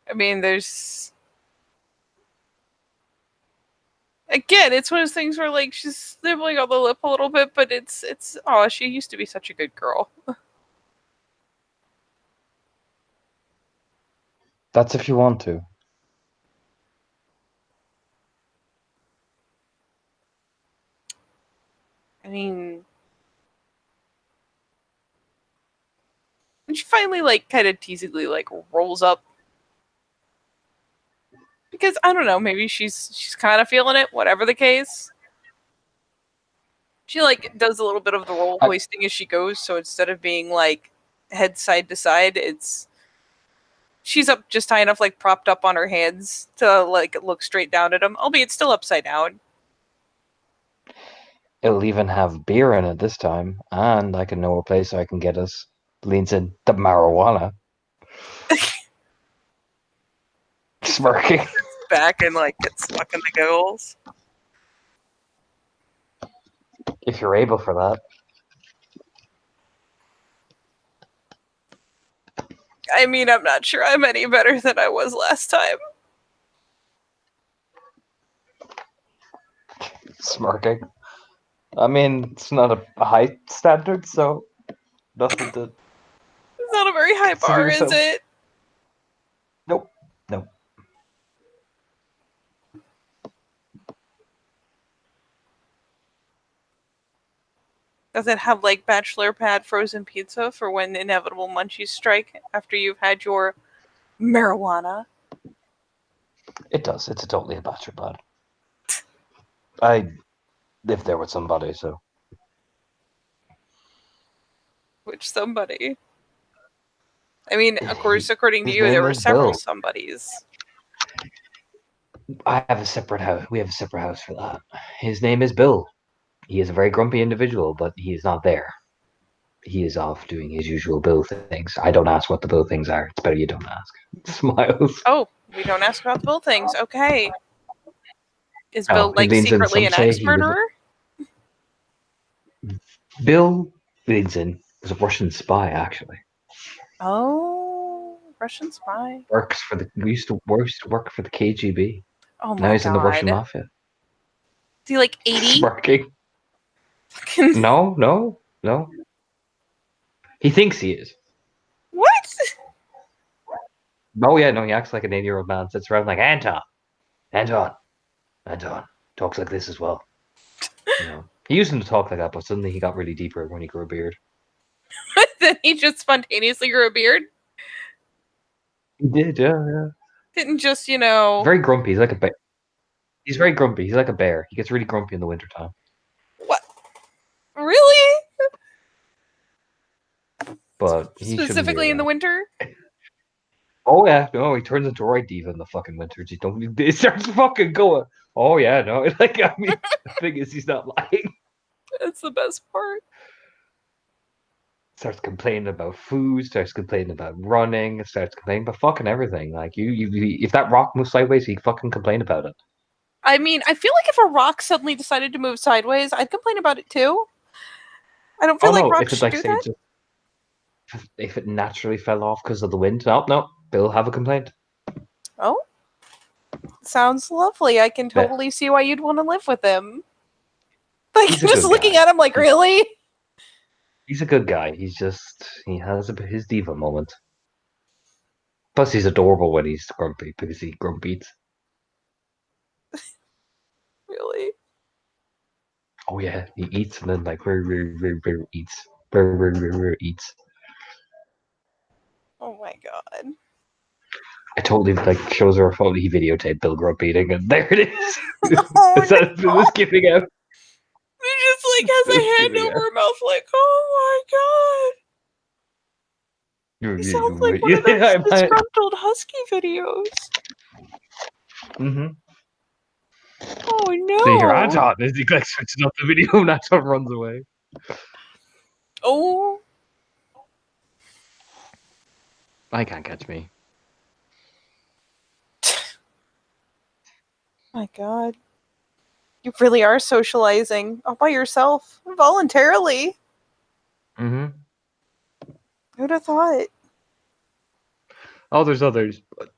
I mean, there's, again, it's one of those things where like she's nibbling on the lip a little bit, but it's oh, she used to be such a good girl. That's if you want to. I mean, and she finally like kind of teasingly like rolls up, because I don't know, maybe she's kind of feeling it. Whatever the case, she like does a little bit of the roll I- hoisting as she goes. So instead of being like head side to side, it's she's up just high enough, like propped up on her hands to like look straight down at him, albeit still upside down. It'll even have beer in it this time, and I can know a place I can get us. Leans in the marijuana. Smirking. Back and like gets stuck in the giggles. If you're able for that. I mean, I'm not sure I'm any better than I was last time. Smirking. I mean, it's not a high standard, so nothing to. It's not a very high Consider bar, is yourself- it? Nope. Nope. Does it have like bachelor pad frozen pizza for when inevitable munchies strike after you've had your marijuana? It does. It's a totally a bachelor pad. I lived there with somebody, so Which somebody? I mean, of course, according to His you, there name were is several Bill. somebodies. I have a separate house. We have a separate house for that. His name is Bill. He is a very grumpy individual, but he is not there. he is off doing his usual Bill things. I don't ask what the Bill things are. It's better you don't ask. Smiles. Oh, we don't ask about the Bill things. Okay. Is Oh, Bill he like leans in. secretly Some an say ex he was. murderer? Bill leans in. Was a Russian spy actually. Oh, Russian spy. Works for the. We used to work for the KGB. Oh Now my he's in the Russian god. mafia. Is he like 80? Working. No. He thinks he is. What? Oh yeah, no, he acts like an 80-year-old man. Sits around like Anton. Talks like this as well. You know, he used to talk like that, but suddenly he got really deeper when he grew a beard. Then he just spontaneously grew a beard? He did, yeah. Didn't just, you know. Very grumpy. He's like a bear. He's very grumpy. He's like a bear. He gets really grumpy in the wintertime. What? Really? But he shouldn't Specifically hear in the that. winter? Oh yeah, no, he turns into a right diva in the fucking winter. Just don't. It starts fucking going. Oh yeah, no. Like I mean, the thing is, he's not lying. That's the best part. Starts complaining about food. Starts complaining about running. Starts complaining about fucking everything. Like you if that rock moves sideways, he fucking complain about it. I mean, I feel like if a rock suddenly decided to move sideways, I'd complain about it too. I don't feel like rocks if it should like do say that. just if it naturally fell off because of the wind, no, Bill have a complaint. Oh, sounds lovely. I can Yeah. totally see why you'd want to live with him. Like, He's a just good looking guy. at him like, really? He's a good guy. He has his diva moment. Plus, he's adorable when he's grumpy because he grumpies. Really? Oh yeah, he eats and then like eats, eats. Oh my god. I totally like shows her a photo. He videotaped Bill Grump eating, and there it is. Oh Instead of no. Bill skipping out. He just like has a hand Skipping over her mouth, like, oh my god. He sounds like one of those disgruntled husky videos. Mm-hmm. Oh Then you hear no. Anton as he like switches off the video, and Anton runs away. Oh I can't catch me. my god. You really are socializing all by yourself, voluntarily. Mm-hmm. Who'd have thought? Oh, there's others, but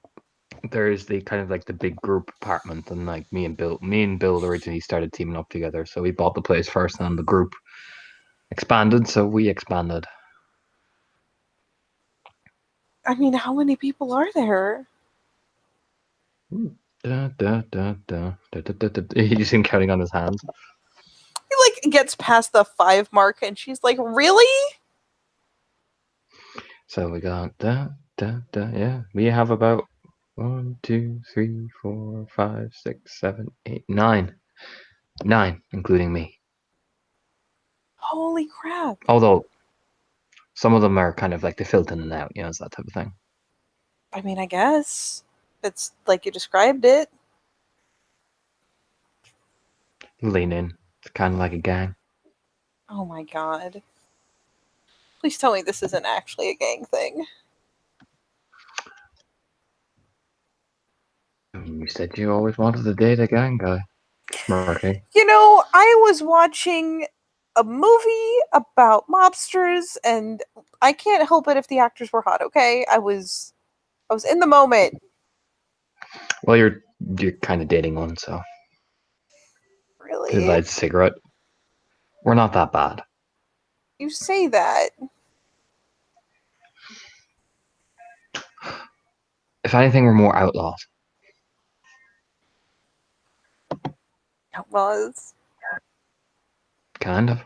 there's the kind of like the big group apartment, and like me and Bill originally started teaming up together, so we bought the place first, and the group expanded, so we expanded. I mean, how many people are there? Da, da, da, da, da, da, da, da. You just him counting on his hands. He like gets past the 5 mark and she's like, really? So we got yeah. We have about 1, 2, 3, 4, 5, 6, 7, 8, 9. 9, including me. Holy crap. Although some of them are kind of like they filter in and out, it's that type of thing. I mean, I guess. It's like you described it. Lean in. It's kind of like a gang. Oh my god. Please tell me this isn't actually a gang thing. You said you always wanted to date a gang guy. Smirking. You know, I was watching a movie about mobsters and I can't help it if the actors were hot, okay? I was in the moment. Well, you're kind of dating one, so who Really? lights a cigarette? We're not that bad. You say that. If anything, we're more outlaws. Outlaws. Kind of.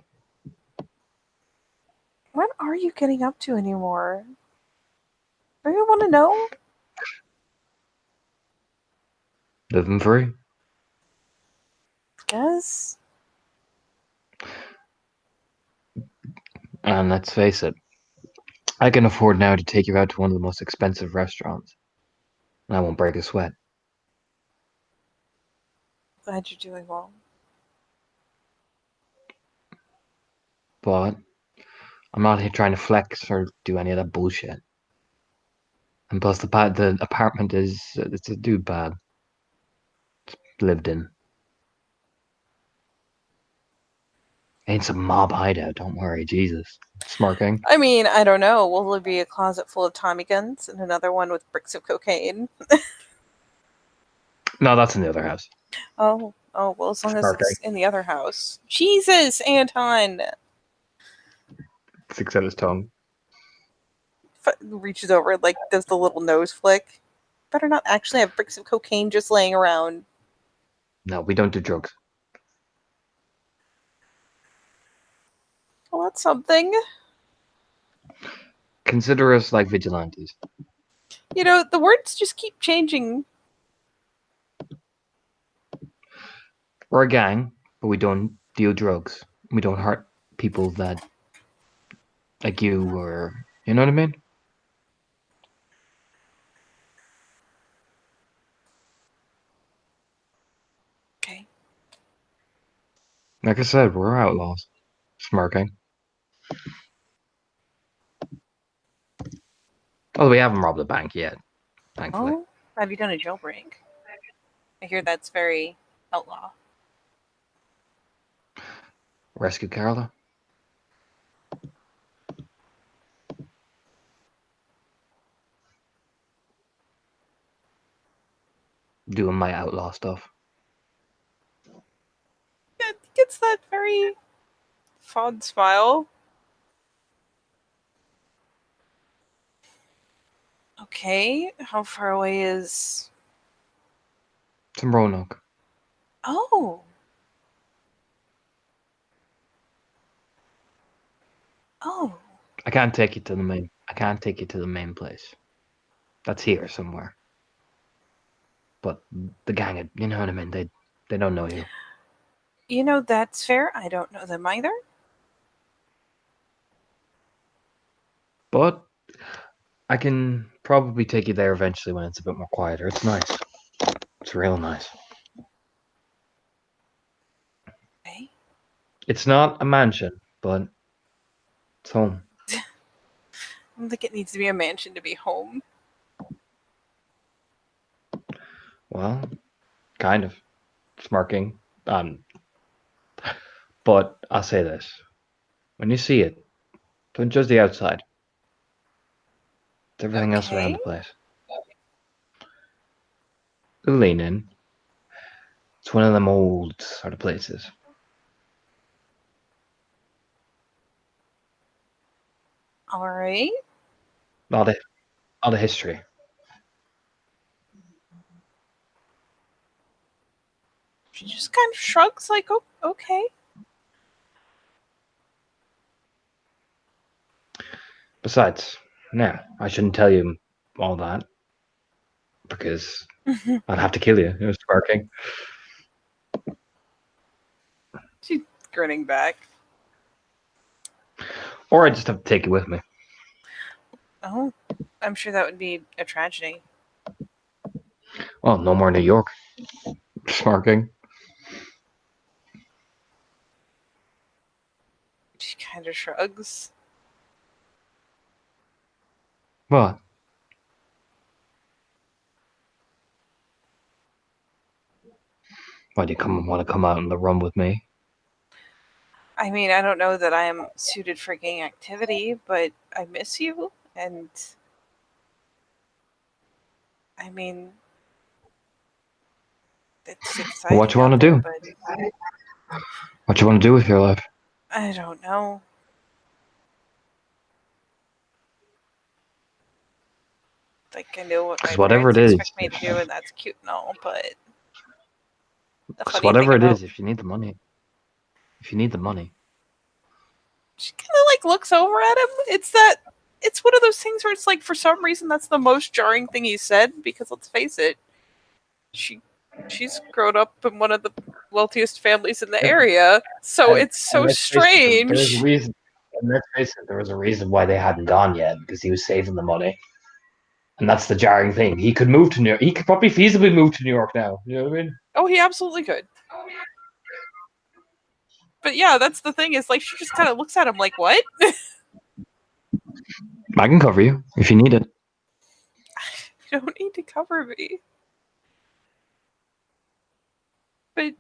What are you getting up to anymore? Do you want to know? Living free. Guess. And let's face it, I can afford now to take you out to one of the most expensive restaurants. And I won't break a sweat. Glad you're doing well. But I'm not here trying to flex or do any of that bullshit. And plus, the apartment it's a dude bad. It's lived in. Ain't some mob hideout. Don't worry, Jesus. Smirking. I mean, I don't know. Will there be a closet full of Tommy guns and another one with bricks of cocaine? No, that's in the other house. Oh, well, as long as it's Smirking. in the other house. Jesus, Anton! Sticks out his tongue. Reaches over, like, does the little nose flick. Better not actually have bricks of cocaine just laying around. No, we don't do drugs. Well, that's something. Consider us like vigilantes. You know, the words just keep changing. We're a gang, but we don't deal drugs. We don't hurt people that, like you, or you know what I mean. Okay. Like I said, we're outlaws. Smirking. Although we haven't robbed a bank yet, thankfully. Oh, have you done a jailbreak? I hear that's very outlaw. Rescue Carla. Doing my outlaw stuff. It gets that very fond smile. Okay, how far away is... It's in Roanoke. Oh! Oh. I can't take you to the main. I can't take you to the main place. That's here somewhere. But the gang, you know what I mean. They don't know you. You know, that's fair. I don't know them either. But I can probably take you there eventually when it's a bit more quieter. It's nice. It's real nice. Okay. It's not a mansion, but it's home. I don't think it needs to be a mansion to be home. Well, kind of. Smirking. But I'll say this. When you see it, don't judge the outside. It's everything else around the Okay. place. Lean in. It's one of them old sort of places. All right. A lot of history. She just kind of shrugs, like, oh, okay. Besides, now I shouldn't tell you all that because I'd have to kill you. It was sparking. She's grinning back. Or I just have to take you with me. Oh, I'm sure that would be a tragedy. Well, no more New York. Sparking. She kind of shrugs. What? Why do you want to come out on the run with me? I mean, I don't know that I am suited for gang activity, but I miss you, and I mean, it's exciting. What you out want to there, do? But What you want to do with your life? I don't know. Like, I know what my 'Cause whatever parents it is, expect me to do, and that's cute and all, but the Because funny whatever thing it about is, if you need the money, she kind of like looks over at him. It's one of those things where it's like, for some reason, that's the most jarring thing he said, because let's face it, she's grown up in one of the wealthiest families in the area, so it's so let's face it, there was a strange. reason. And let's face it, there was a reason why they hadn't gone yet because he was saving the money, and that's the jarring thing. He could move to New York. He could probably feasibly move to New York now. You know what I mean? Oh, he absolutely could. But yeah, that's the thing, is like, she just kind of looks at him like, what? I can cover you if you need it. You don't need to cover me. But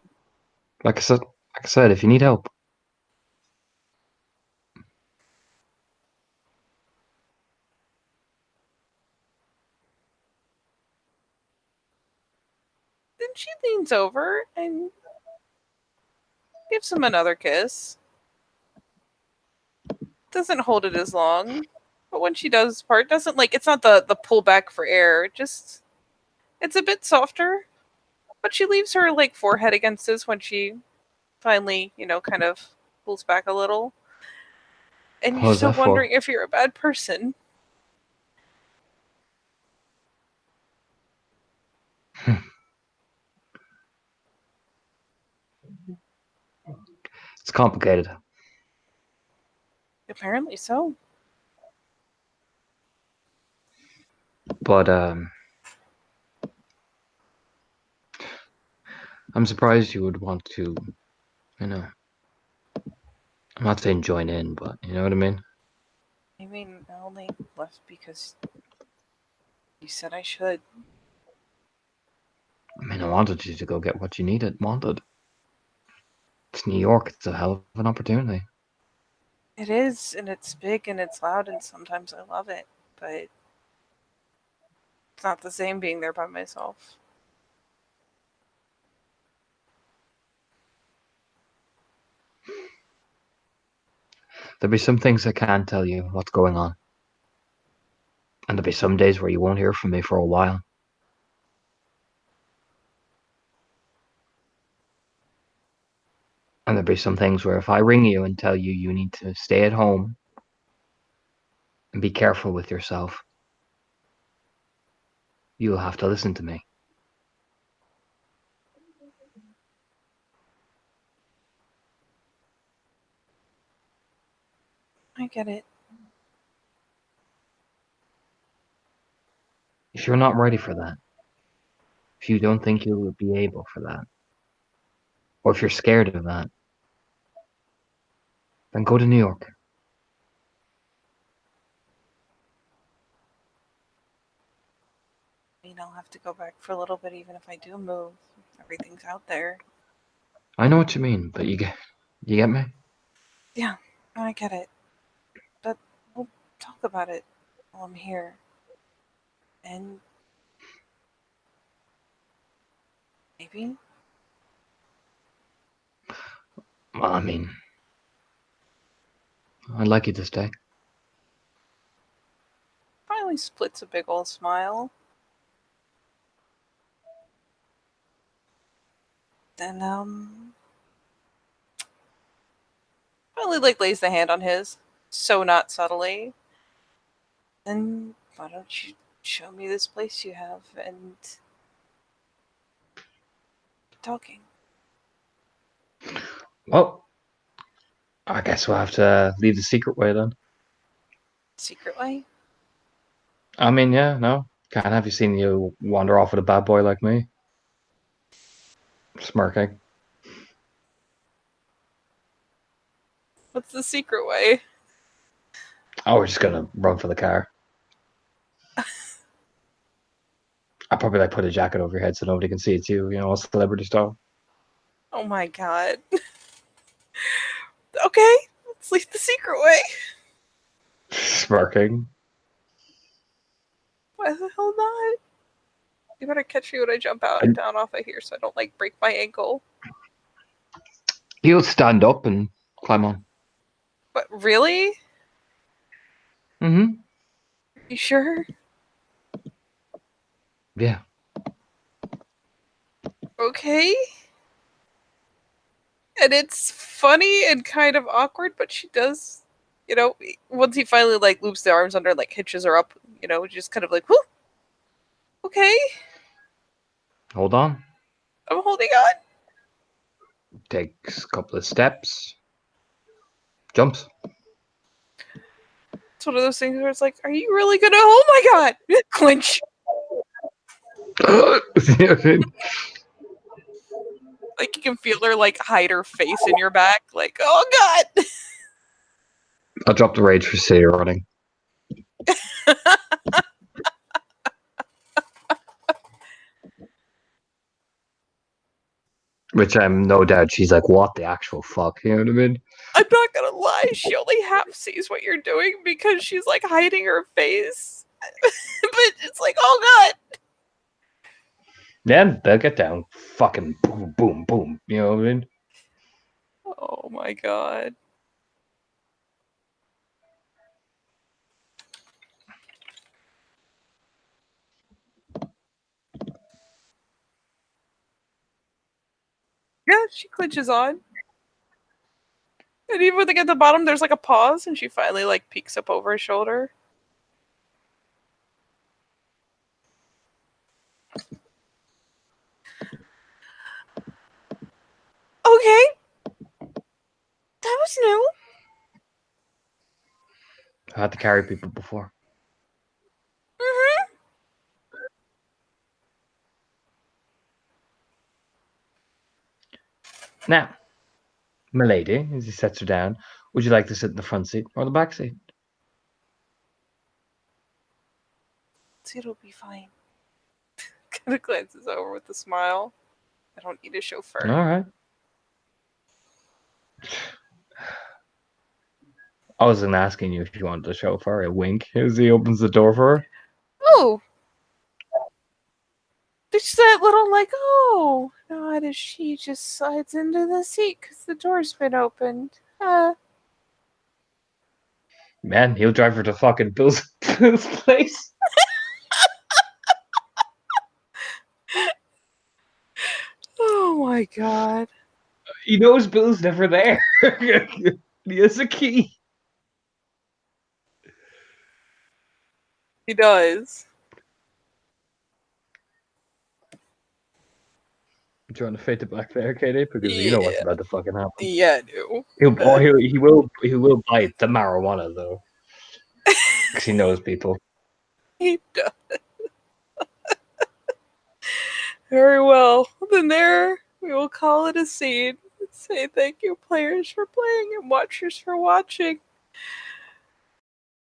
Like I said, if you need help. then she leans over and gives him another kiss. Doesn't hold it as long, but when she does part, doesn't like it's not the pull back for air. Just it's a bit softer, but she leaves her like forehead against his when she finally, kind of pulls back a little. And What you're was still that for? wondering if you're a bad person. It's complicated. Apparently so. But I'm surprised you would want to, I'm not saying join in, but you know what I mean? I mean, I only left because you said I should. I mean, I wanted you to go get what you wanted. It's New York. It's a hell of an opportunity. It is, and it's big, and it's loud, and sometimes I love it, but it's not the same being there by myself. There'll be some things I can't tell you what's going on. And there'll be some days where you won't hear from me for a while. And there'll be some things where if I ring you and tell you you need to stay at home and be careful with yourself, you'll have to listen to me. I get it. If you're not ready for that, if you don't think you'll be able for that, or if you're scared of that, then go to New York. I mean, I'll have to go back for a little bit, even if I do move. Everything's out there. I know what you mean, but you get me? Yeah, I get it. But we'll talk about it while I'm here. And maybe Well, I mean, I'd like you to stay. finally splits a big old smile. Then, finally, like, lays the hand on his. So not subtly. Then, why don't you show me this place you have and talking? Well, I guess we'll have to leave the secret way then. Secret way? I mean, yeah, no. Can't have you seen you wander off with a bad boy like me. Smirking. What's the secret way? Oh, we're just gonna run for the car. I'll probably like put a jacket over your head so nobody can see it's you, all celebrity style. Oh my god. Okay, let's leave the secret way. Smirking. Why the hell not? You better catch me when I jump out down off of here so I don't like break my ankle. He'll stand up and climb on. But really? Mm-hmm. You sure? Yeah. Okay. And it's funny and kind of awkward, but she does, once he finally like loops the arms under, like hitches her up, just kind of like, whoo. Okay, Hold on. I'm holding on. Takes a couple of steps. Jumps. It's one of those things where it's like, are you really gonna? Oh my god! Clinch. Like you can feel her like hide her face in your back. Like, oh god. I'll drop the rage for City running. Which I'm no doubt she's like, what the actual fuck? You know what I mean? I'm not gonna lie, she only half sees what you're doing because she's like hiding her face. But it's like, oh god. Yeah, they'll get down. Fucking boom, boom, boom. You know what I mean? Oh my god. Yeah, she clinches on. And even when they get to the bottom, there's like a pause, and she finally like peeks up over his shoulder. Okay. That was new. I had to carry people before. Mm-hmm. Now, milady, as he sets her down, would you like to sit in the front seat or the back seat? It'll be fine. Kind of glances over with a smile. I don't need a chauffeur. All right. I wasn't asking you if you wanted a chauffeur. A wink as he opens the door for her. Oh! There's that little like, oh, nod as she just slides into the seat because the door's been opened. Man, he'll drive her to fucking Bill's place. Oh my god. He knows Bill's never there. He has a key. He does. Do you want to fade to black there, Katie? Because you know what's about to fucking happen. Yeah, I do. He will bite the marijuana though, because he knows people. He does. Very well. Then there, we will call it a scene. Say thank you, players, for playing and watchers for watching.